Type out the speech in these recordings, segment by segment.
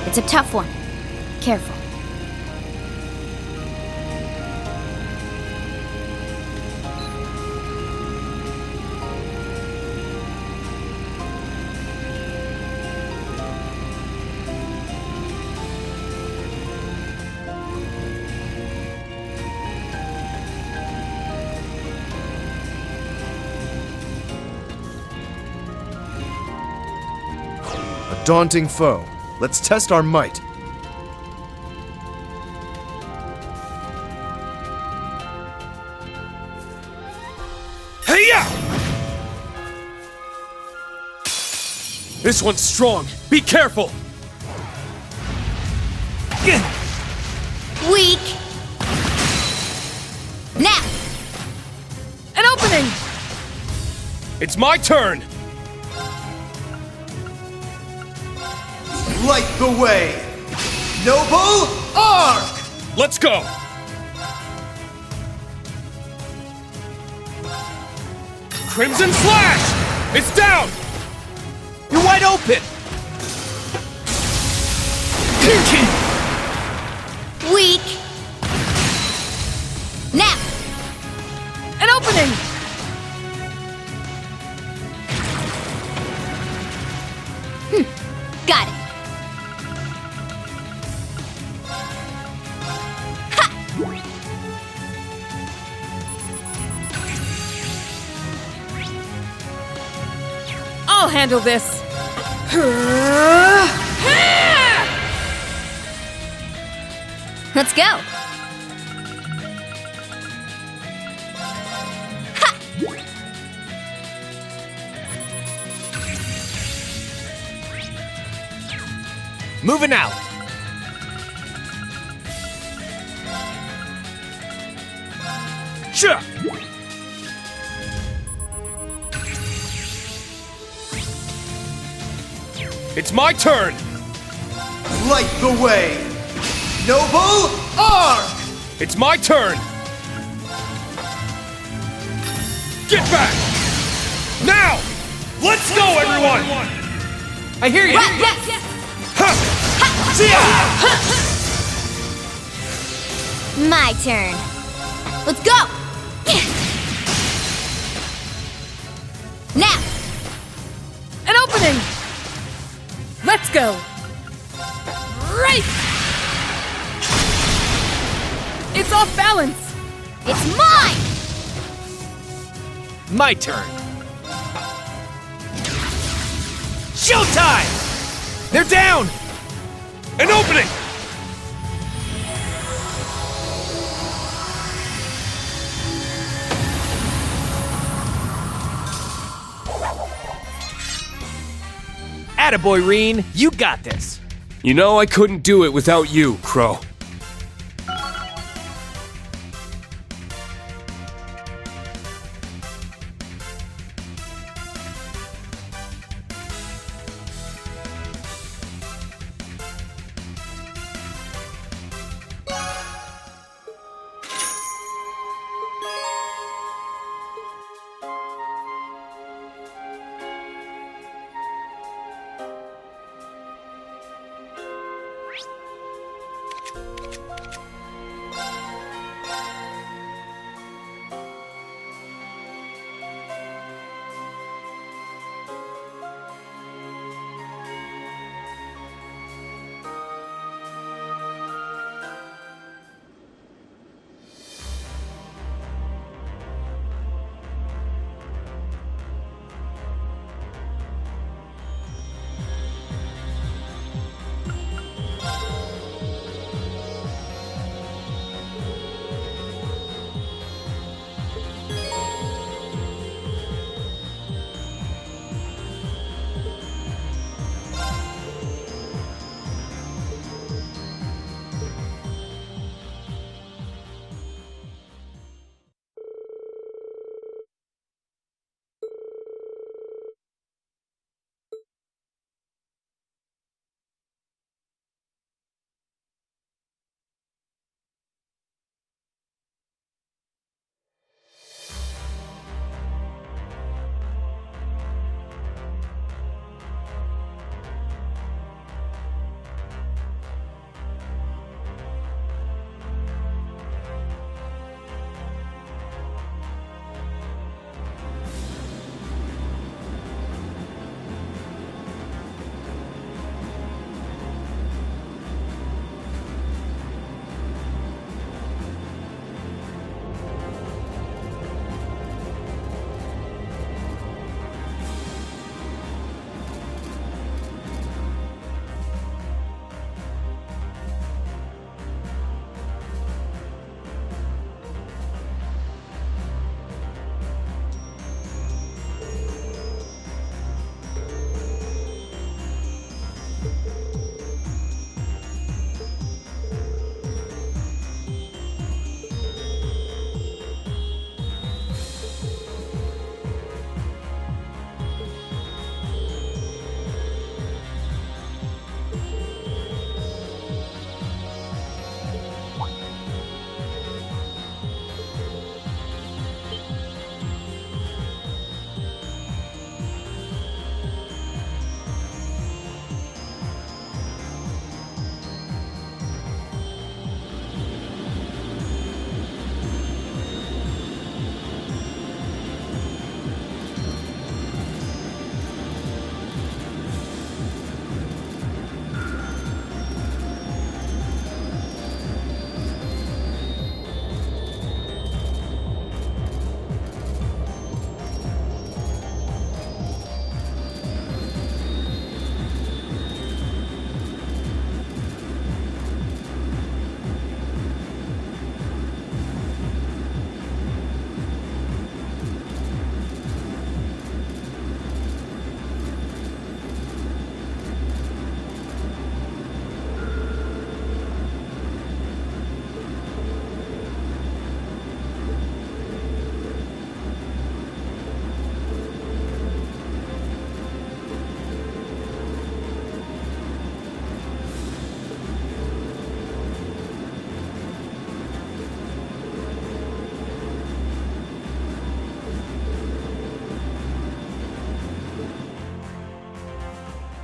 It's a tough one. Careful. A daunting foe. Let's test our might. Hey-ya! This one's strong. Be careful! Weak. Now. An opening! It's my turn! Light the way! Noble Arc! Let's go! Crimson Slash! It's down! You're wide open! Weak. Now. An opening! Got it. I'll handle this. Let's go. Moving out. Sure! It's my turn! Light the way! Noble Arc! It's my turn! Get back! Now! Let's go, everyone! I hear you! Ha! My turn. Let's go. Now. An opening! Let's go! Right! It's off balance! It's mine. My turn. Showtime! They're down! An opening! Attaboy, Rean. You got this. You know I couldn't do it without you, Crow.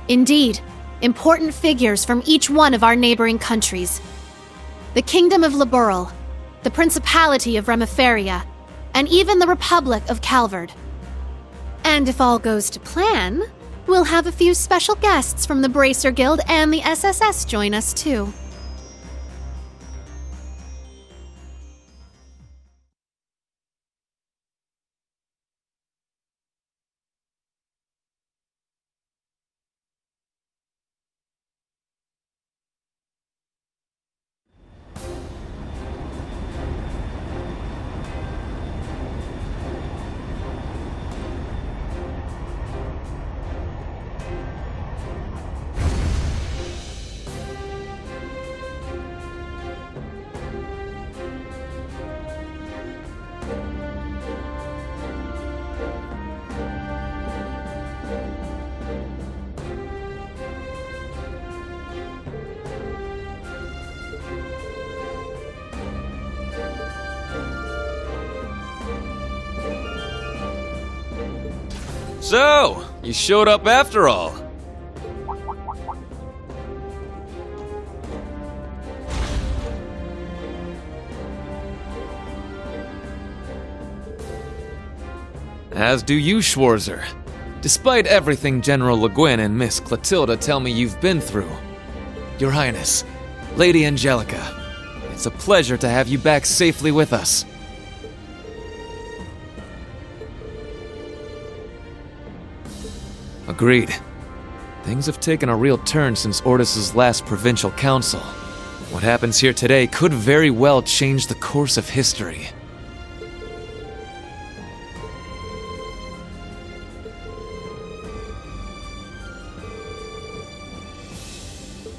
Indeed, important figures from each one of our neighboring countries. The Kingdom of Liberal, the Principality of Remiferia, and even the Republic of Calvard. And if all goes to plan, we'll have a few special guests from the Bracer Guild and the SSS join us too. So, you showed up after all. As do you, Schwarzer. Despite everything General Le Guin and Miss Clotilda tell me you've been through. Your Highness, Lady Angelica, it's a pleasure to have you back safely with us. Agreed. Things have taken a real turn since Ordis's last provincial council. What happens here today could very well change the course of history.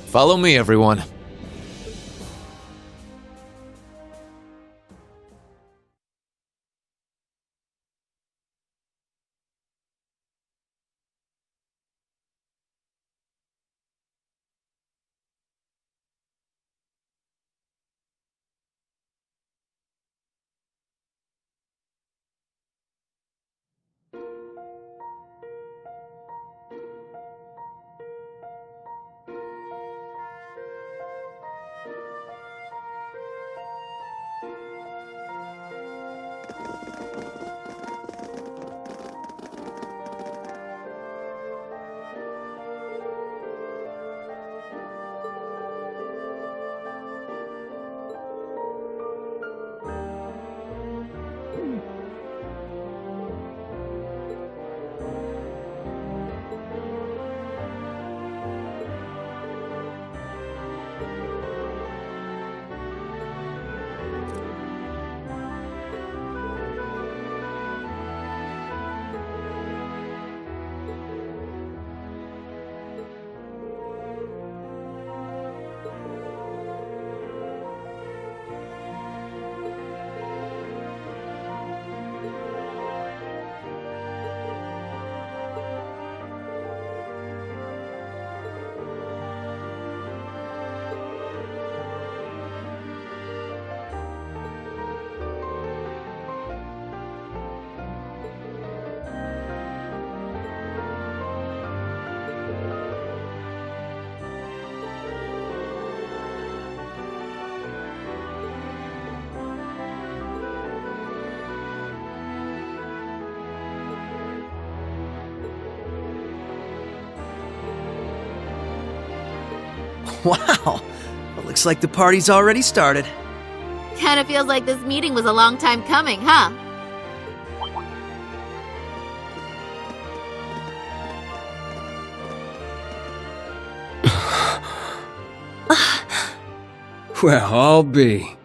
Follow me, everyone. Wow, it looks like the party's already started. Kinda feels like this meeting was a long time coming, huh? Well, I'll be.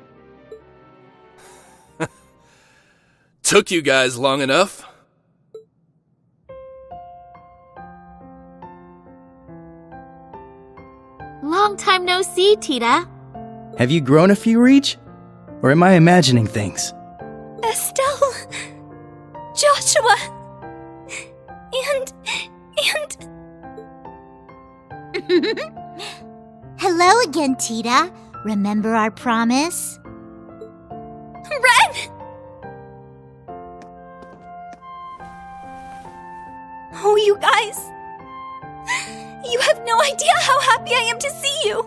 Took you guys long enough. Long time no see, Tita. Have you grown a few, Reach? Or am I imagining things? Estelle, Joshua, and... Hello again, Tita. Remember our promise? Ren! Oh, you guys. You have no idea how happy I am to see you!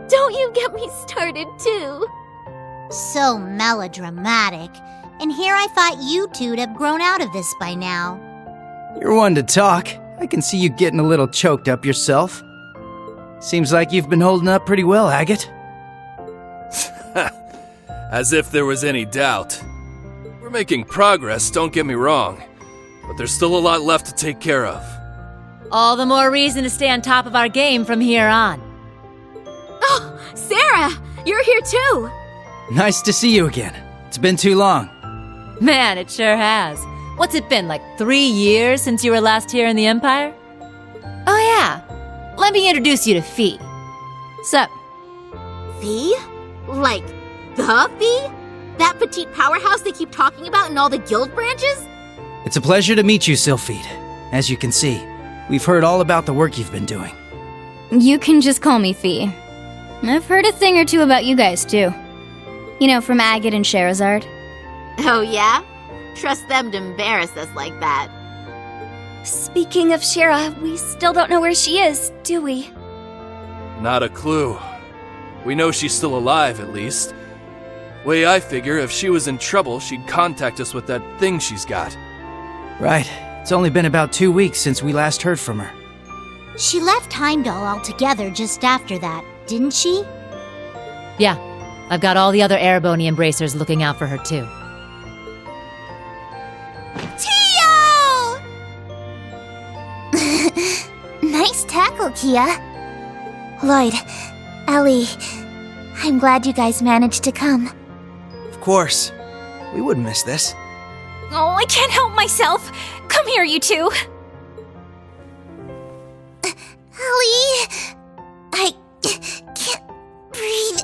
Don't you get me started, too. So melodramatic. And here I thought you two'd have grown out of this by now. You're one to talk. I can see you getting a little choked up yourself. Seems like you've been holding up pretty well, Agate. As if there was any doubt. We're making progress, don't get me wrong. But there's still a lot left to take care of. All the more reason to stay on top of our game from here on. Oh, Sarah! You're here too! Nice to see you again. It's been too long. Man, it sure has. What's it been, like 3 years since you were last here in the Empire? Oh yeah, let me introduce you to Fee. Sup? Fee? Like, the Fee? That petite powerhouse they keep talking about in all the guild branches? It's a pleasure to meet you, Sylphide. As you can see, we've heard all about the work you've been doing. You can just call me Fee. I've heard a thing or two about you guys, too. You know, from Agate and Sherazard. Oh yeah? Trust them to embarrass us like that. Speaking of Shera, we still don't know where she is, do we? Not a clue. We know she's still alive, at least. Way I figure, if she was in trouble, she'd contact us with that thing she's got. Right. It's only been about 2 weeks since we last heard from her. She left Heimdall altogether just after that, didn't she? Yeah, I've got all the other Erebony embracers looking out for her too. Tio! Nice tackle, Kia. Lloyd, Ellie, I'm glad you guys managed to come. Of course. We wouldn't miss this. Oh, I can't help myself. Come here, you two. Ellie, I can't breathe.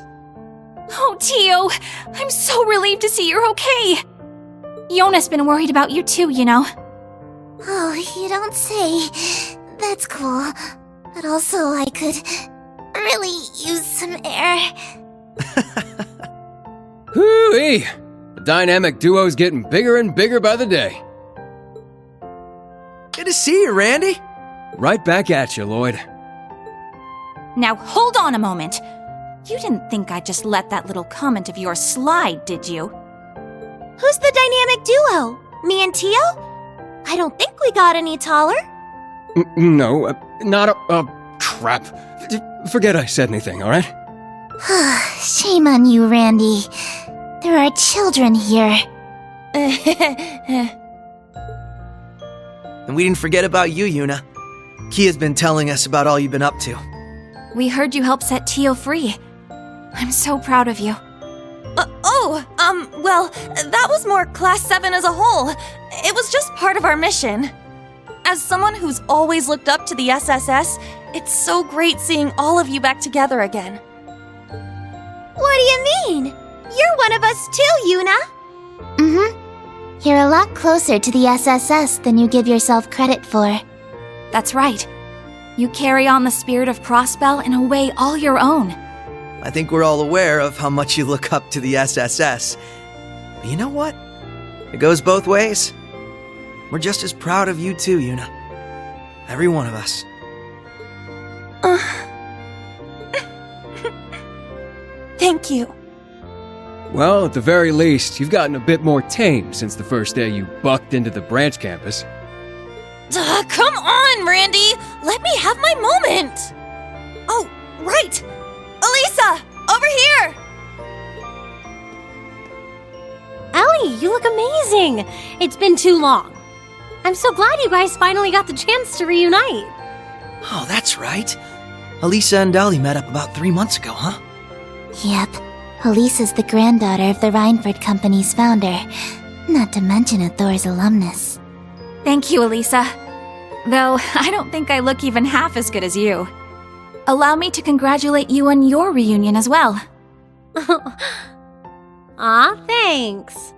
Oh, Tio, I'm so relieved to see you're okay. Yona's been worried about you too, you know. Oh, you don't say. That's cool. But also, I could really use some air. Hoo-wee! The dynamic duo's getting bigger and bigger by the day. Good to see you, Randy. Right back at you, Lloyd. Now hold on a moment. You didn't think I'd just let that little comment of yours slide, did you? Who's the dynamic duo? Me and Tio? I don't think we got any taller. No, not crap. Forget I said anything, alright? Shame on you, Randy. There are children here. And we didn't forget about you, Yuna. Kia's been telling us about all you've been up to. We heard you helped set Tio free. I'm so proud of you. Well, that was more Class 7 as a whole. It was just part of our mission. As someone who's always looked up to the SSS, it's so great seeing all of you back together again. What do you mean? You're one of us too, Yuna. Mm-hmm. You're a lot closer to the SSS than you give yourself credit for. That's right. You carry on the spirit of Crossbell in a way all your own. I think we're all aware of how much you look up to the SSS. But you know what? It goes both ways. We're just as proud of you too, Yuna. Every one of us. Thank you. Well, at the very least, you've gotten a bit more tame since the first day you bucked into the branch campus. Come on, Randy! Let me have my moment! Oh, right! Elisa! Over here! Ellie, you look amazing! It's been too long. I'm so glad you guys finally got the chance to reunite. Oh, that's right. Elisa and Dolly met up about 3 months ago, huh? Yep. Elisa's the granddaughter of the Reinford Company's founder, not to mention a Thors alumnus. Thank you, Elisa. Though, I don't think I look even half as good as you. Allow me to congratulate you on your reunion as well. Aw, thanks.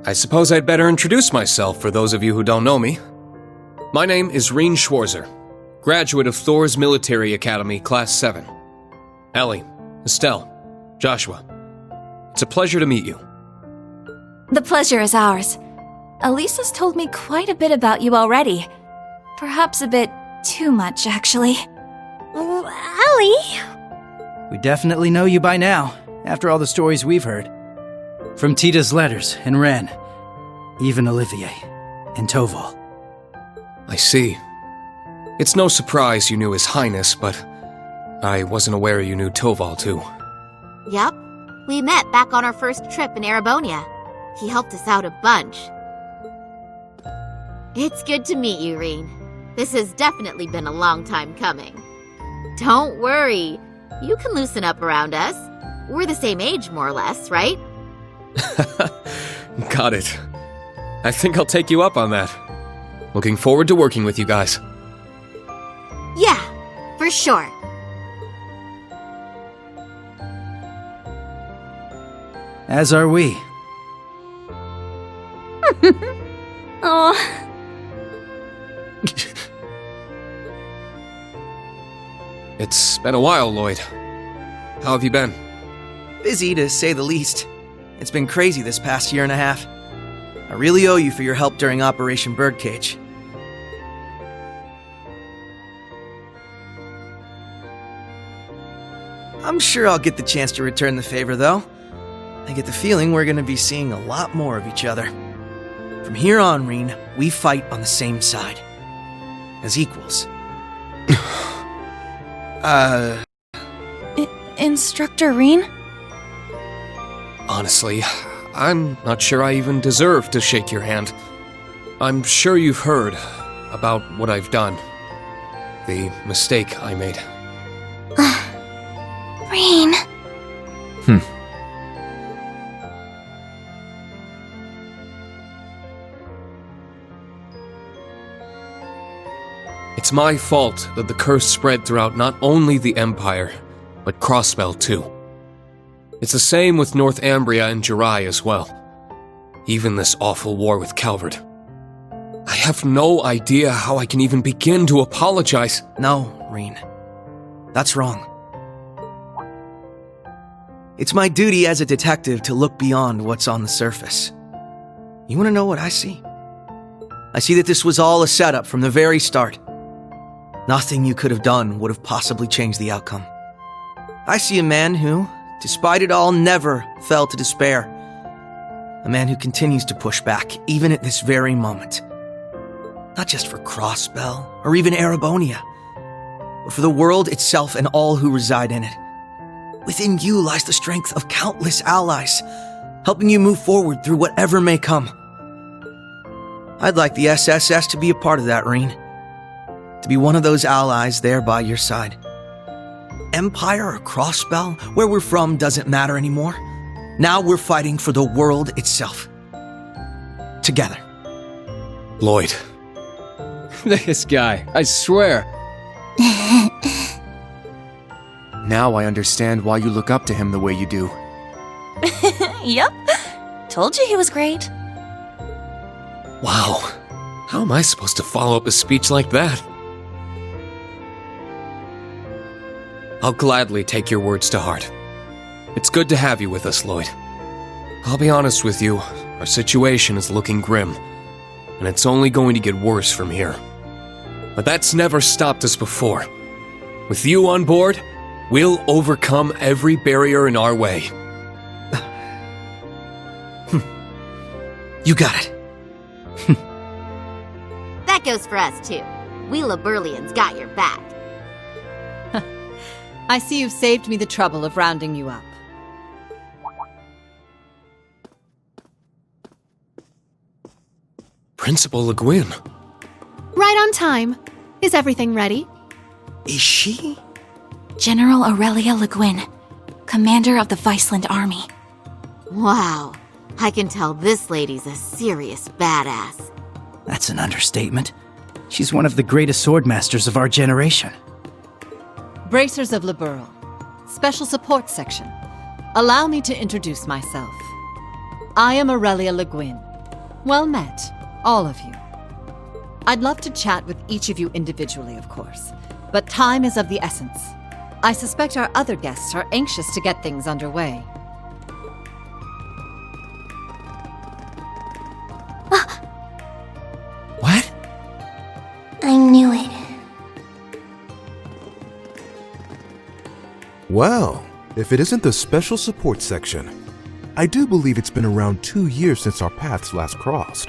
I suppose I'd better introduce myself for those of you who don't know me. My name is Rean Schwarzer, graduate of Thors Military Academy, Class 7. Ellie, Estelle, Joshua, it's a pleasure to meet you. The pleasure is ours. Elisa's told me quite a bit about you already. Perhaps a bit too much, actually. Allie! We definitely know you by now, after all the stories we've heard. From Tita's letters and Rean, even Olivier and Toval. I see. It's no surprise you knew His Highness, but I wasn't aware you knew Toval too. Yup. We met back on our first trip in Erebonia. He helped us out a bunch. It's good to meet you, Rean. This has definitely been a long time coming. Don't worry. You can loosen up around us. We're the same age, more or less, right? Got it. I think I'll take you up on that. Looking forward to working with you guys. Yeah, for sure. As are we. Oh. It's been a while, Lloyd. How have you been? Busy, to say the least. It's been crazy this past year and a half. I really owe you for your help during Operation Birdcage. I'm sure I'll get the chance to return the favor, though. I get the feeling we're gonna be seeing a lot more of each other. From here on, Rean, we fight on the same side. As equals. Instructor Rean? Honestly, I'm not sure I even deserve to shake your hand. I'm sure you've heard about what I've done. The mistake I made. Rean. It's my fault that the curse spread throughout not only the Empire, but Crossbell too. It's the same with Northumbria and Jirai as well. Even this awful war with Calvard. I have no idea how I can even begin to apologize. No, Rean. That's wrong. It's my duty as a detective to look beyond what's on the surface. You want to know what I see? I see that this was all a setup from the very start. Nothing you could have done would have possibly changed the outcome. I see a man who, despite it all, never fell to despair. A man who continues to push back, even at this very moment. Not just for Crossbell, or even Erebonia, but for the world itself and all who reside in it. Within you lies the strength of countless allies, helping you move forward through whatever may come. I'd like the SSS to be a part of that, Rean. To be one of those allies there by your side. Empire or Crossbell, where we're from doesn't matter anymore. Now we're fighting for the world itself. Together. Lloyd. This guy, I swear. Now I understand why you look up to him the way you do. Yep. Told you he was great. Wow. How am I supposed to follow up a speech like that? I'll gladly take your words to heart. It's good to have you with us, Lloyd. I'll be honest with you, our situation is looking grim, and it's only going to get worse from here. But that's never stopped us before. With you on board, we'll overcome every barrier in our way. You got it. That goes for us, too. We Liberlians got your back. I see you've saved me the trouble of rounding you up. Principal Le Guin. Right on time. Is everything ready? Is she? General Aurelia Le Guin, commander of the Viceland Army. Wow. I can tell this lady's a serious badass. That's an understatement. She's one of the greatest swordmasters of our generation. Bracers of Liberl, Special Support Section. Allow me to introduce myself. I am Aurelia Le Guin. Well met, all of you. I'd love to chat with each of you individually, of course, but time is of the essence. I suspect our other guests are anxious to get things underway. I knew it. Well, if it isn't the special support section, I do believe it's been around 2 years since our paths last crossed.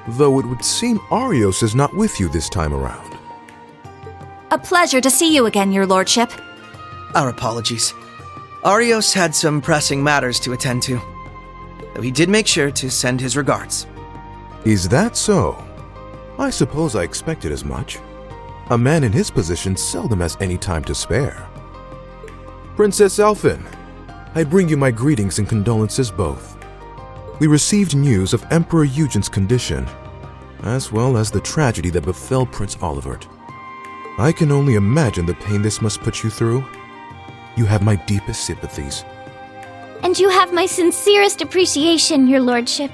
Though it would seem Arios is not with you this time around. A pleasure to see you again, Your Lordship. Our apologies. Arios had some pressing matters to attend to, though he did make sure to send his regards. Is that so? I suppose I expected as much. A man in his position seldom has any time to spare. Princess Elphin, I bring you my greetings and condolences both. We received news of Emperor Eugen's condition, as well as the tragedy that befell Prince Olivert. I can only imagine the pain this must put you through. You have my deepest sympathies. And you have my sincerest appreciation, Your Lordship.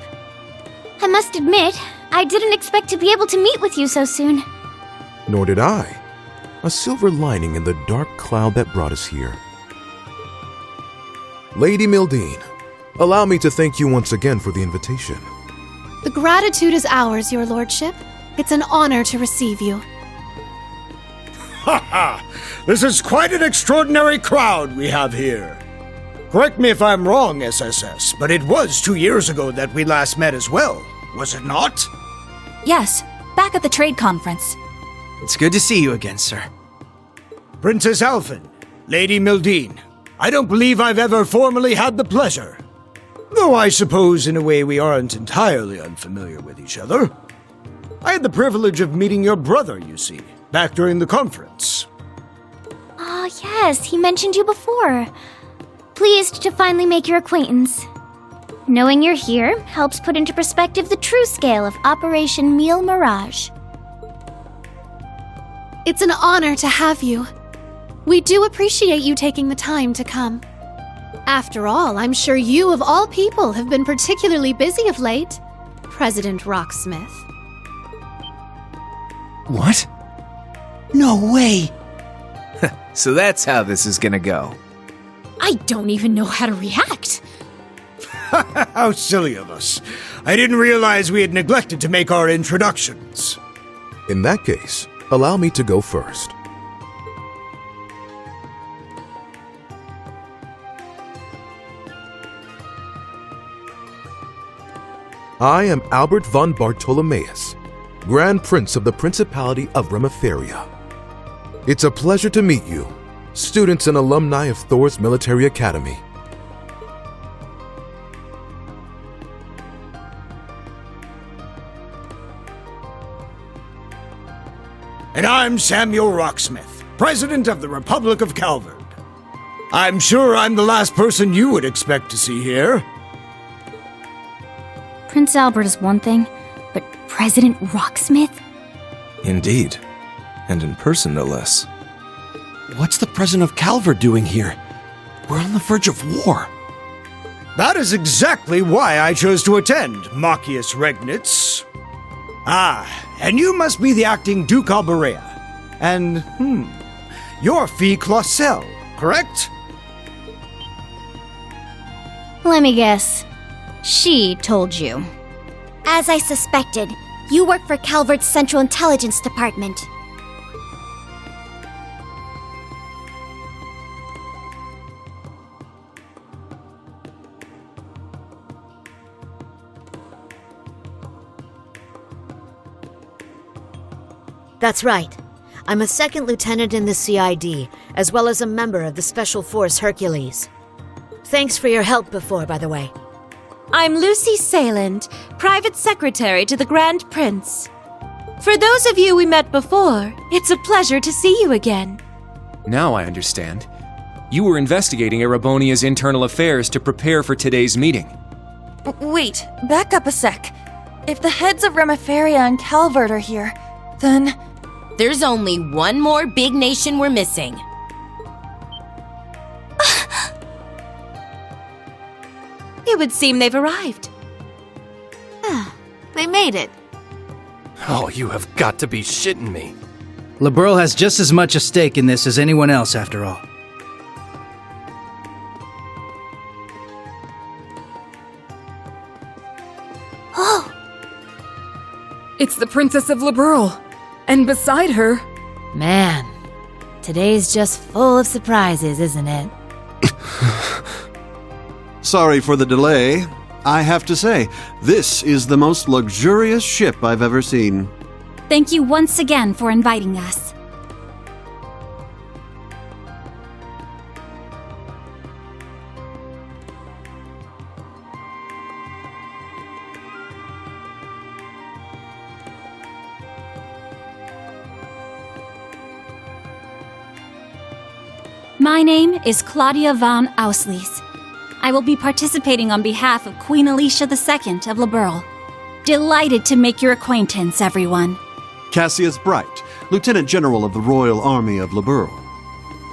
I must admit, I didn't expect to be able to meet with you so soon. Nor did I. A silver lining in the dark cloud that brought us here. Lady Mildine, allow me to thank you once again for the invitation. The gratitude is ours, Your Lordship. It's an honor to receive you. Ha ha! This is quite an extraordinary crowd we have here. Correct me if I'm wrong, SSS, but it was 2 years ago that we last met as well, was it not? Yes, back at the trade conference. It's good to see you again, sir. Princess Alphin, Lady Mildine, I don't believe I've ever formally had the pleasure. Though I suppose in a way we aren't entirely unfamiliar with each other. I had the privilege of meeting your brother, you see, back during the conference. Ah, yes, he mentioned you before. Pleased to finally make your acquaintance. Knowing you're here helps put into perspective the true scale of Operation Meal Mirage. It's an honor to have you. We do appreciate you taking the time to come. After all, I'm sure you, of all people, have been particularly busy of late, President Rocksmith. What? No way! So that's how this is gonna go. I don't even know how to react. How silly of us. I didn't realize we had neglected to make our introductions. In that case, allow me to go first. I am Albert von Bartolomeus, Grand Prince of the Principality of Remaferia. It's a pleasure to meet you, students and alumni of Thors Military Academy. And I'm Samuel Rocksmith, President of the Republic of Calvard. I'm sure I'm the last person you would expect to see here. Prince Albert is one thing, but President Rocksmith? Indeed. And in person, no less. What's the President of Calvard doing here? We're on the verge of war. That is exactly why I chose to attend, Machius Regnitz. Ah, and you must be the acting Duke Alberea. And, you're Fee Clausel, correct? Let me guess. She told you. As I suspected, you work for Calvard's Central Intelligence Department. That's right. I'm a second lieutenant in the CID, as well as a member of the Special Force Hercules. Thanks for your help before, by the way. I'm Lucy Sayland, Private Secretary to the Grand Prince. For those of you we met before, it's a pleasure to see you again. Now I understand. You were investigating Erebonia's internal affairs to prepare for today's meeting. Wait, back up a sec. If the heads of Remaferia and Calvard are here, then... There's only one more big nation we're missing. It would seem they've arrived. They made it. Oh, you have got to be shitting me. Liberl has just as much a stake in this as anyone else, after all. It's the Princess of Liberl. And beside her... Man, today's just full of surprises, isn't it? Sorry for the delay. I have to say, this is the most luxurious ship I've ever seen. Thank you once again for inviting us. My name is Claudia von Auslies. I will be participating on behalf of Queen Alicia II of Liberl. Delighted to make your acquaintance, everyone. Cassius Bright, Lieutenant General of the Royal Army of Liberl.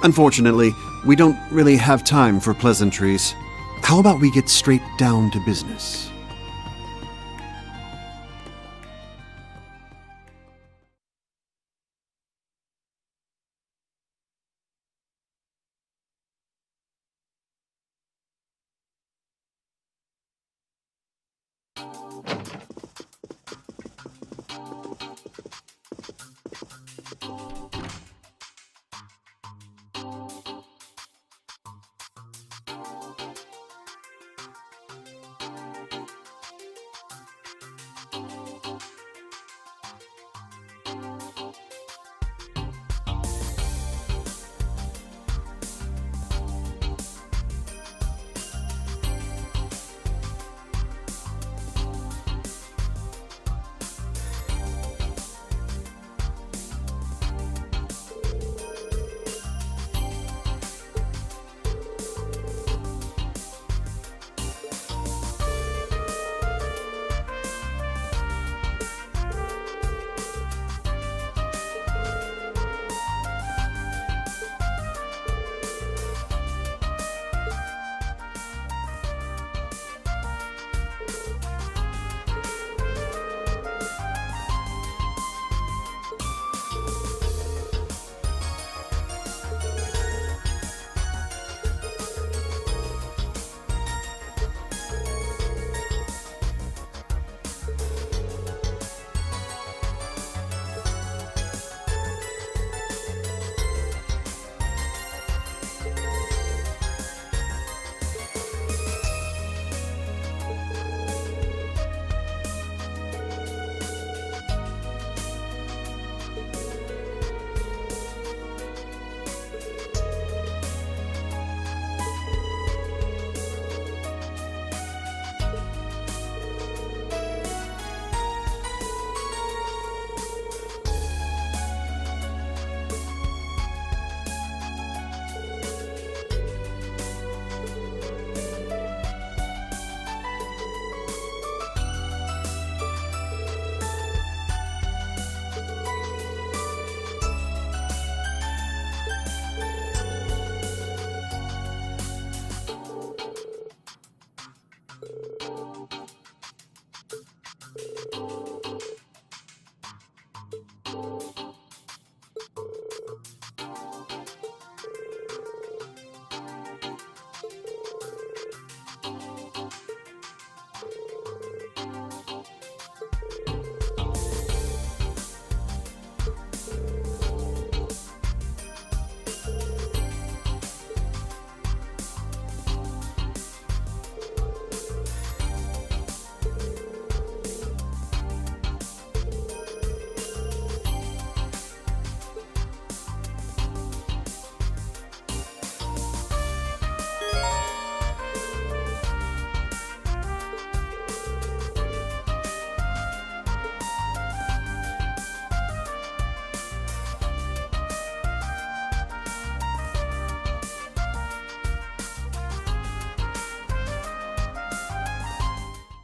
Unfortunately, we don't really have time for pleasantries. How about we get straight down to business?